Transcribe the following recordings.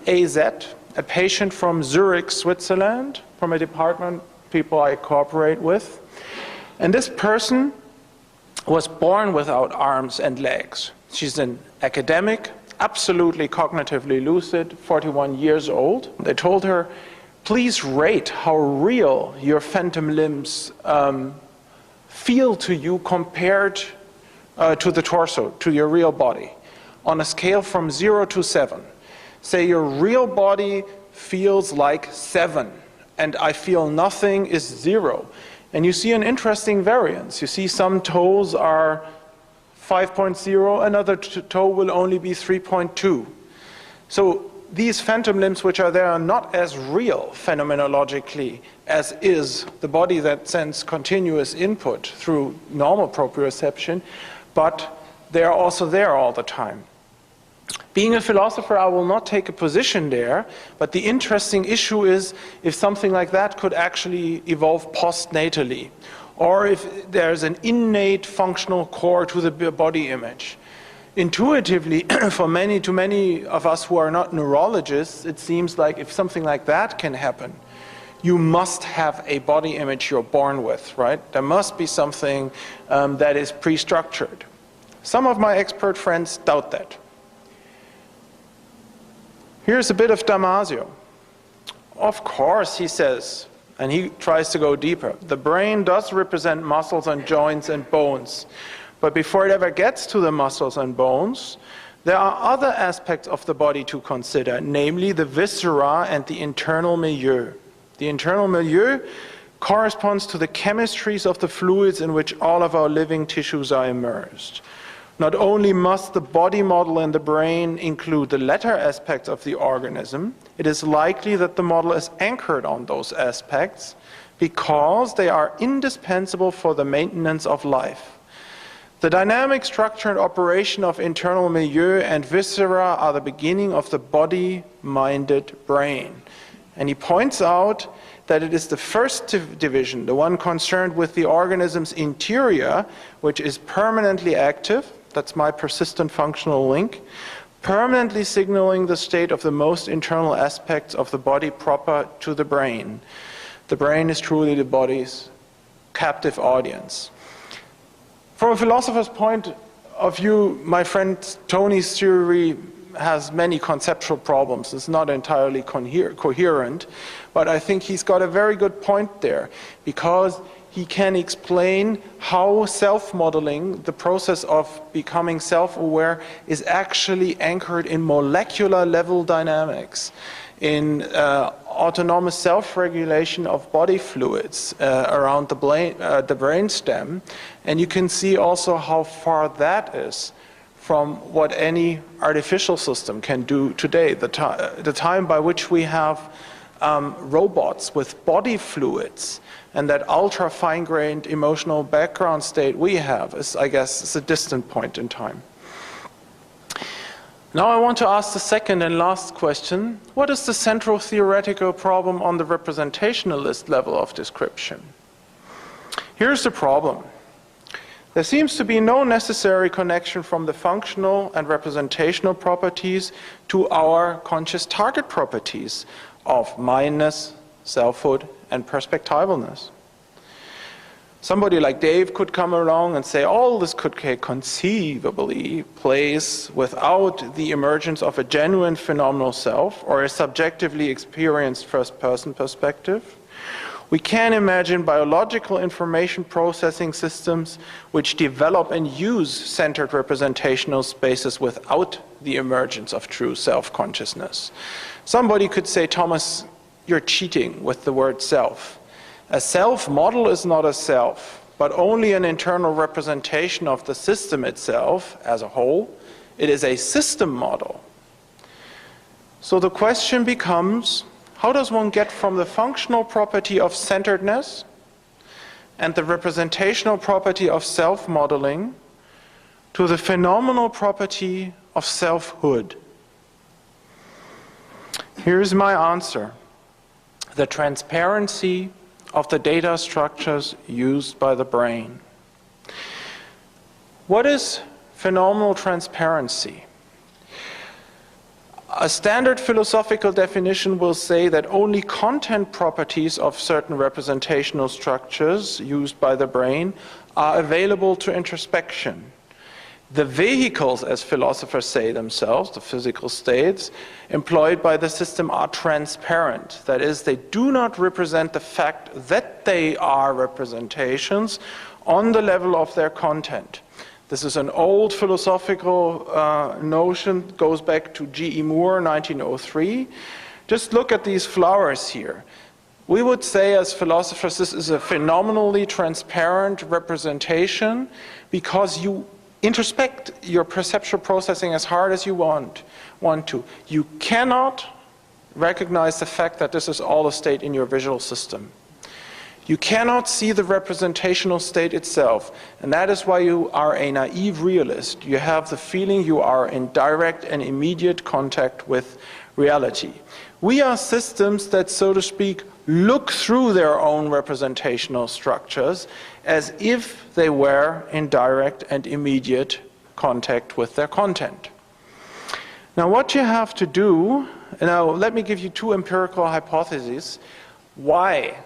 AZ, a patient from Zurich, Switzerland, from a department people I cooperate with. And this person was born without arms and legs. She's an academic, absolutely cognitively lucid, 41 years old. They told her, please rate how real your phantom limbs feel to you compared to the torso, to your real body, on a scale from 0 to 7. Say your real body feels like 7, and I feel nothing is 0. And you see an interesting variance. You see some toes are 5.0, another toe will only be 3.2. So these phantom limbs which are there are not as real phenomenologically as is the body that sends continuous input through normal proprioception, but they are also there all the time. Being a philosopher, I will not take a position there, but the interesting issue is if something like that could actually evolve postnatally, or if there's an innate functional core to the body image. Intuitively, for many of us who are not neurologists, it seems like if something like that can happen, you must have a body image you're born with, right? There must be something that is pre-structured. Some of my expert friends doubt that. Here's a bit of Damasio. Of course, he says, and he tries to go deeper, the brain does represent muscles and joints and bones. But before it ever gets to the muscles and bones, there are other aspects of the body to consider, namely the viscera and the internal milieu. The internal milieu corresponds to the chemistries of the fluids in which all of our living tissues are immersed. Not only must the body model in the brain include the latter aspects of the organism, it is likely that the model is anchored on those aspects because they are indispensable for the maintenance of life. The dynamic structure and operation of internal milieu and viscera are the beginning of the body-minded brain. And he points out that it is the first division, the one concerned with the organism's interior, which is permanently active. That's my persistent functional link, permanently signaling the state of the most internal aspects of the body proper to the brain. The brain is truly the body's captive audience. From a philosopher's point of view, my friend Tony's theory has many conceptual problems. It's not entirely coherent, but I think he's got a very good point there, because he can explain how self-modeling, the process of becoming self-aware, is actually anchored in molecular level dynamics, in autonomous self-regulation of body fluids around the brainstem. And you can see also how far that is from what any artificial system can do today. The time by which we have robots with body fluids and that ultra fine-grained emotional background state we have is, I guess, is a distant point in time. Now I want to ask the second and last question. What is the central theoretical problem on the representationalist level of description? Here's the problem. There seems to be no necessary connection from the functional and representational properties to our conscious target properties of mindness, selfhood, and perspectivalness. Somebody like Dave could come along and say all this could conceivably place without the emergence of a genuine phenomenal self or a subjectively experienced first-person perspective. We can imagine biological information processing systems which develop and use centered representational spaces without the emergence of true self-consciousness. Somebody could say, Thomas, you're cheating with the word self. A self model is not a self, but only an internal representation of the system itself as a whole. It is a system model. So the question becomes, how does one get from the functional property of centeredness and the representational property of self-modeling to the phenomenal property of selfhood? Here's my answer. The transparency of the data structures used by the brain. What is phenomenal transparency? A standard philosophical definition will say that only content properties of certain representational structures used by the brain are available to introspection. The vehicles, as philosophers say themselves, the physical states, employed by the system are transparent. That is, they do not represent the fact that they are representations on the level of their content. This is an old philosophical notion, goes back to G.E. Moore, 1903. Just look at these flowers here. We would say as philosophers this is a phenomenally transparent representation because you introspect your perceptual processing as hard as you want to. You cannot recognize the fact that this is all a state in your visual system. You cannot see the representational state itself, and that is why you are a naive realist. You have the feeling you are in direct and immediate contact with reality. We are systems that, so to speak, look through their own representational structures as if they were in direct and immediate contact with their content. Now what you have to do, now let me give you two empirical hypotheses why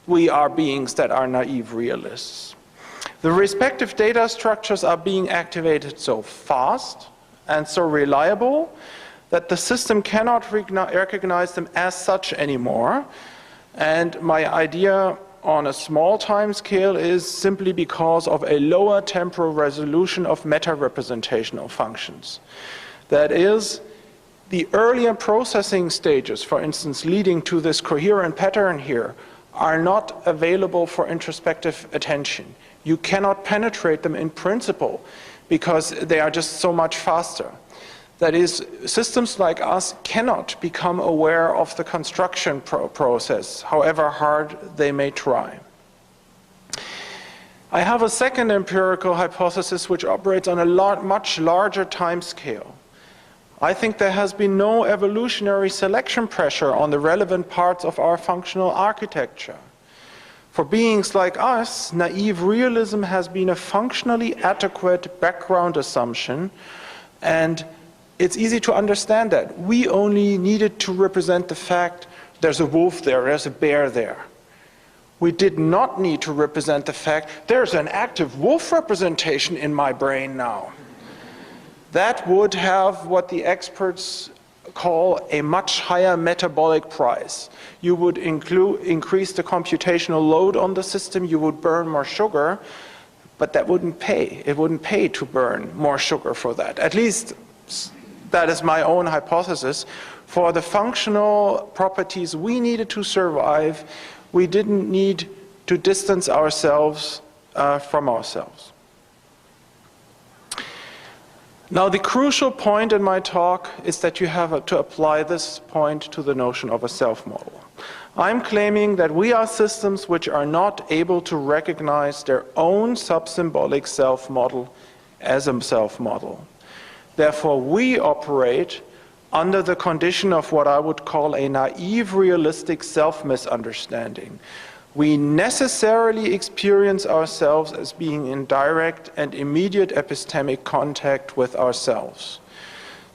we are beings that are naive realists. The respective data structures are being activated so fast and so reliable that the system cannot recognize them as such anymore. And my idea on a small time scale is simply because of a lower temporal resolution of meta-representational functions. That is, the earlier processing stages, for instance, leading to this coherent pattern here, are not available for introspective attention. You cannot penetrate them in principle because they are just so much faster. That is, systems like us cannot become aware of the construction process, however hard they may try. I have a second empirical hypothesis which operates on a much larger time scale. I think there has been no evolutionary selection pressure on the relevant parts of our functional architecture. For beings like us, naive realism has been a functionally adequate background assumption, and it's easy to understand that. We only needed to represent the fact there's a wolf there, there's a bear there. We did not need to represent the fact there's an active wolf representation in my brain now. That would have what the experts call a much higher metabolic price. You would increase the computational load on the system, you would burn more sugar, but that wouldn't pay. It wouldn't pay to burn more sugar for that. At least that is my own hypothesis. For the functional properties we needed to survive, we didn't need to distance ourselves from ourselves. Now, the crucial point in my talk is that you have to apply this point to the notion of a self-model. I'm claiming that we are systems which are not able to recognize their own subsymbolic self-model as a self-model. Therefore, we operate under the condition of what I would call a naive realistic self-misunderstanding. We necessarily experience ourselves as being in direct and immediate epistemic contact with ourselves.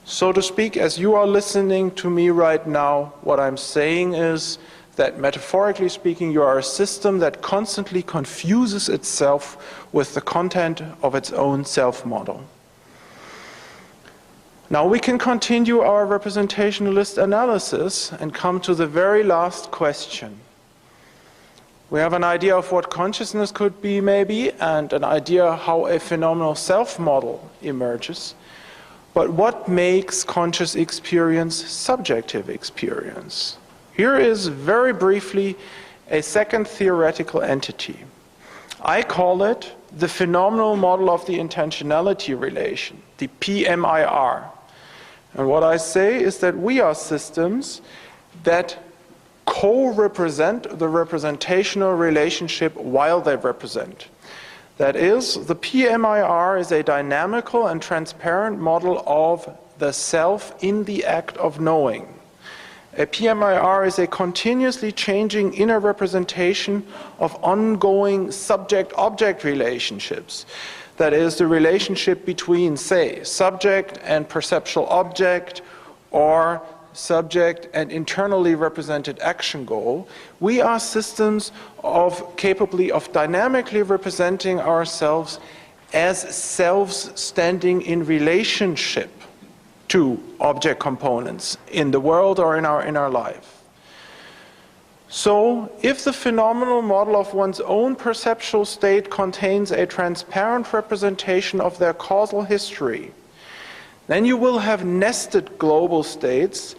So to speak, as you are listening to me right now, what I'm saying is that metaphorically speaking, you are a system that constantly confuses itself with the content of its own self-model. Now we can continue our representationalist analysis and come to the very last question. We have an idea of what consciousness could be, maybe, and an idea how a phenomenal self-model emerges. But what makes conscious experience subjective experience? Here is, very briefly, a second theoretical entity. I call it the phenomenal model of the intentionality relation, the PMIR. And what I say is that we are systems that co-represent the representational relationship while they represent. That is, the PMIR is a dynamical and transparent model of the self in the act of knowing. A PMIR is a continuously changing inner representation of ongoing subject-object relationships. That is, the relationship between, say, subject and perceptual object, or subject and internally represented action goal. We are systems capable of dynamically representing ourselves as selves standing in relationship to object components in the world or in our life. So, if the phenomenal model of one's own perceptual state contains a transparent representation of their causal history, then you will have nested global states,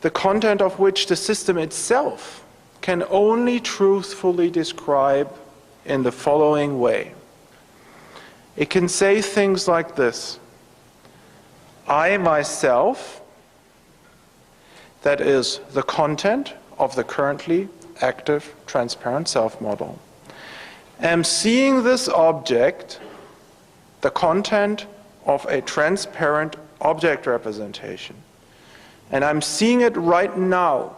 the content of which the system itself can only truthfully describe in the following way. It can say things like this: I myself, that is the content of the currently active transparent self model, am seeing this object, the content of a transparent object representation. And I'm seeing it right now.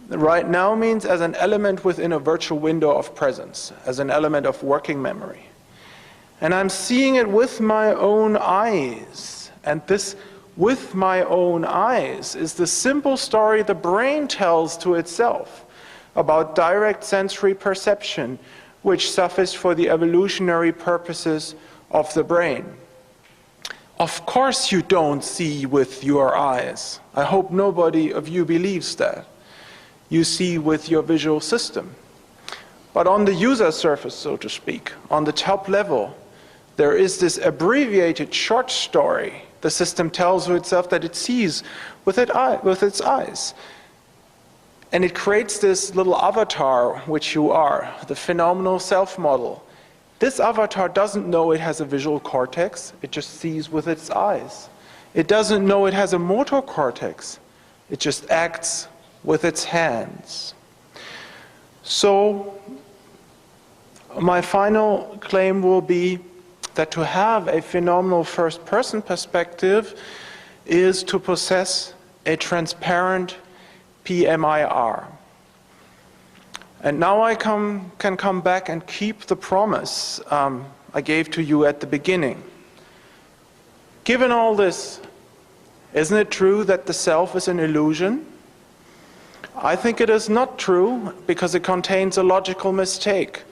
Right now means as an element within a virtual window of presence, as an element of working memory. And I'm seeing it with my own eyes. And this with my own eyes is the simple story the brain tells to itself about direct sensory perception, which suffices for the evolutionary purposes of the brain. Of course you don't see with your eyes. I hope nobody of you believes that. You see with your visual system. But on the user surface, so to speak, on the top level, there is this abbreviated short story the system tells itself that it sees with its eyes. And it creates this little avatar, which you are, the phenomenal self-model. This avatar doesn't know it has a visual cortex, it just sees with its eyes. It doesn't know it has a motor cortex, it just acts with its hands. So, my final claim will be that to have a phenomenal first-person perspective is to possess a transparent PMIR. And now I can come back and keep the promise I gave to you at the beginning. Given all this, isn't it true that the self is an illusion? I think it is not true because it contains a logical mistake.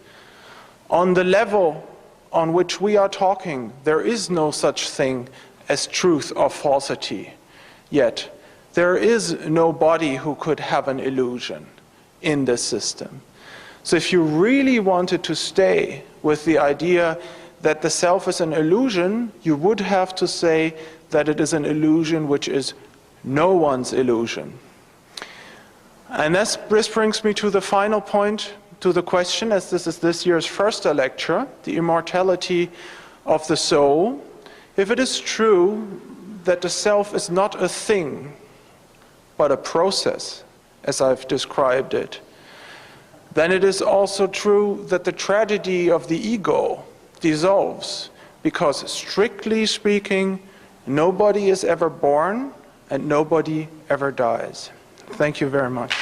On the level on which we are talking, there is no such thing as truth or falsity. Yet, there is nobody who could have an illusion in this system. So if you really wanted to stay with the idea that the self is an illusion, you would have to say that it is an illusion which is no one's illusion. And this brings me to the final point, to the question, as this is this year's first lecture, the immortality of the soul. If it is true that the self is not a thing, but a process, as I've described it, then it is also true that the tragedy of the ego dissolves, because strictly speaking, nobody is ever born and nobody ever dies. Thank you very much.